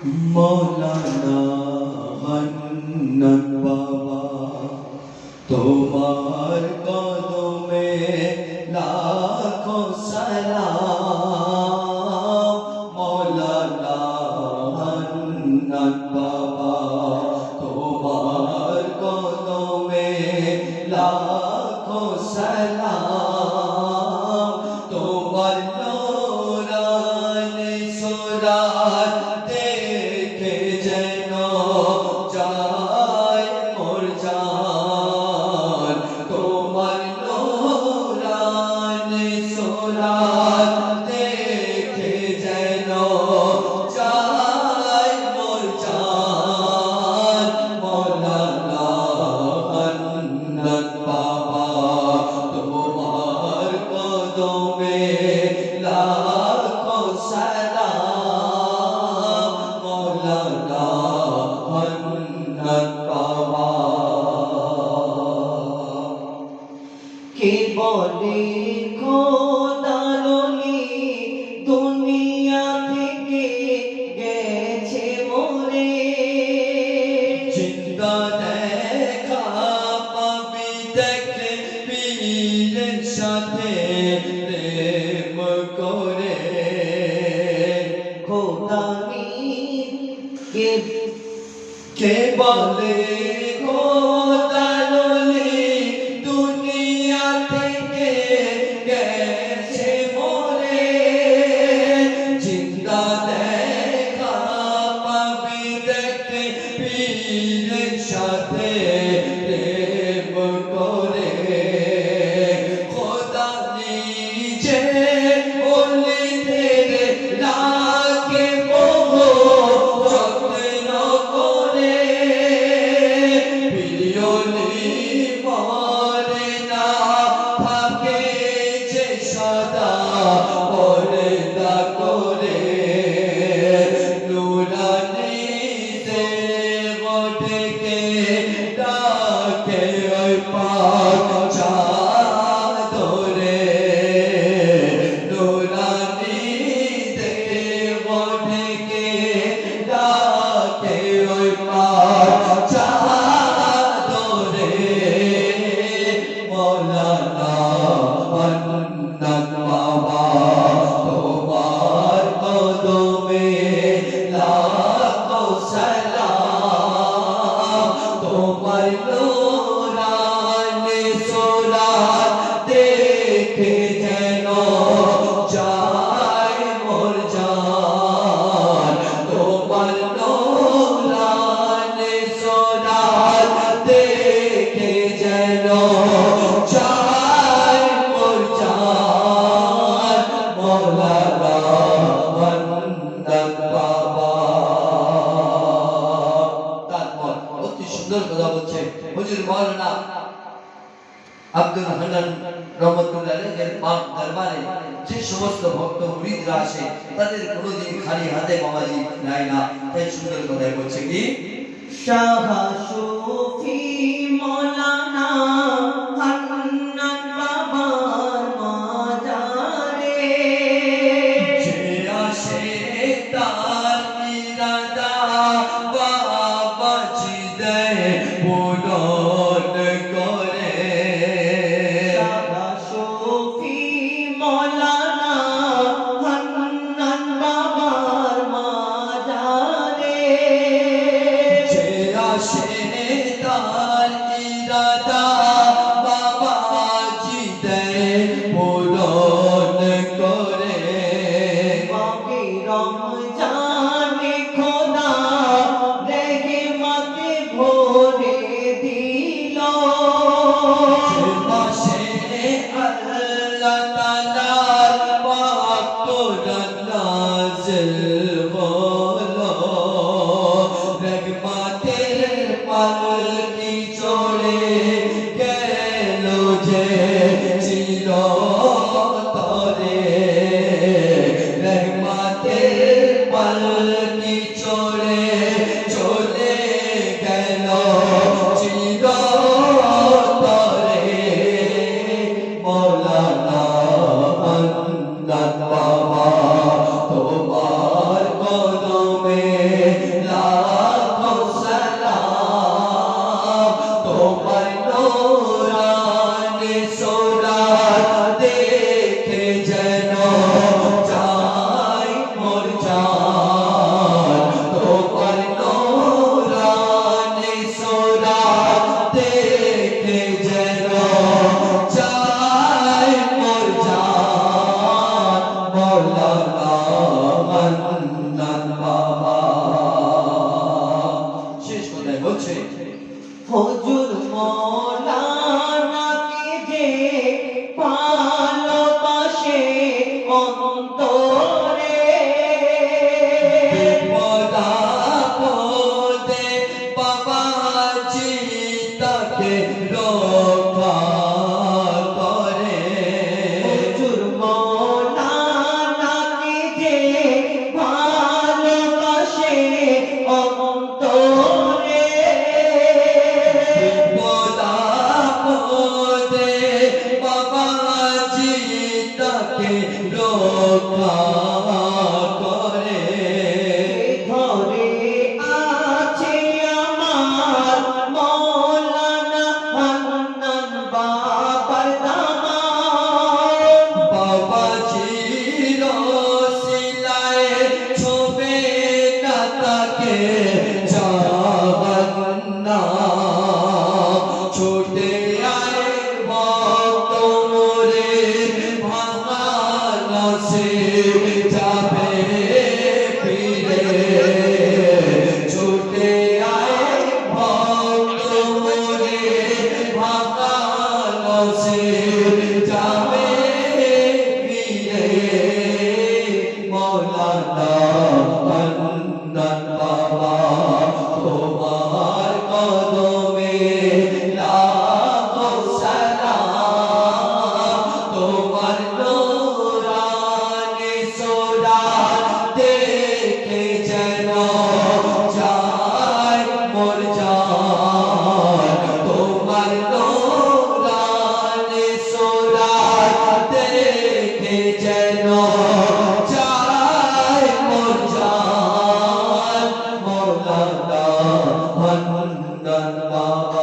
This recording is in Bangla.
মৌলানা হান্নান বাবা তোমার কদমে লাখো সালাম মৌলানা হান্নান বাবা তোমার কদমে লাখো সালাম তোমার নূরানি সুরাত দেখে যেন যায় মোর জান তোমার নূরানি সুরাত দেখে যেন যায় মোর জান মৌলানা হান্নান বাবা তোমার কদমে লাখো সালাম মৌলানা হান্নান বাবা কে বলে খোদারনি দুনিয়া থেকে গেছে মোরে জিন্দা দেখা পাবি দেখে পীরের সাথে প্রেম করে খোদানি কে কে বলে খোদারনি দুনিয়া থেকে গেছে মোরে জিন্দা দেখা পাবি দেখে পীরের সাথে প্রেম করে খোদা নিজে ওলিদের লাকে মোহ যত্ন করে বিলিয়নি মরে না থাকে যে সদা পর্দা করে নুরানি দেব ডেকে ডাকে ওই পাক চাদরে নুরানি দেব ডেকে ডাকে ওই পাক চাদরে মৌলানা হান্নান বাবা তোমার কদমে লাখো সালাম তোমার নূরানি সুরাত দেখে যেন যায় মোর জান তোমার নূরানি সুরাত দেখে যেন যায় মোর জান মৌলানা হান্নান বাবা তারপর অতি সুন্দর কথা বলছে হুজুর মাওলানা আব্দুল হান্নান রহমতুল্লাহ আলাইহির পাক দরবারে যে সমস্ত ভক্ত মুরিদরা আসে তাদের কোনোদিন খালি হাতে বাবাজি নাই না তাই সুন্দর কথা বলছে কি শাহ সুফি মৌলানা হান্নান বাবার মাজারে যে আসে তার ইরাদা বাবাজি দেয় পূরণ করে শাহ সুফি মৌলানা হান্নান বাবার মাজারে যে আসে হুজুর মৌলানাকে যে ভালোবাসে অন্তরে বিপদ-আপদে বাবাজি তাকে রক্ষা করে। হুজুর মৌলানাকে যে ভালোবাসে অন্তরে বিপদ-আপদে বাবাজি তাকে রক্ষা করে। ধরে আছে আমার মৌলানা হান্নান বাবার দামান। বাবাজির ওসিলায় ছুঁবে না তাকে জাহান্নাম। ছুটে আয় ভক্ত মোরে ভাঙা নসিব যাবে ফিরে। ছুটে আয় ভক্ত মোরে ভাঙা নসিব যাবে ফিরে। মৌলানা হান্নান বাবা তোমার কদমে লাখো সালাম। তোমার নূরানি সুরাত দেখে যেন যায় মোর জান। তোমার নূরানি সুরাত দেখে যেন যায় মোর জান। মৌলানা হান্নান বাবা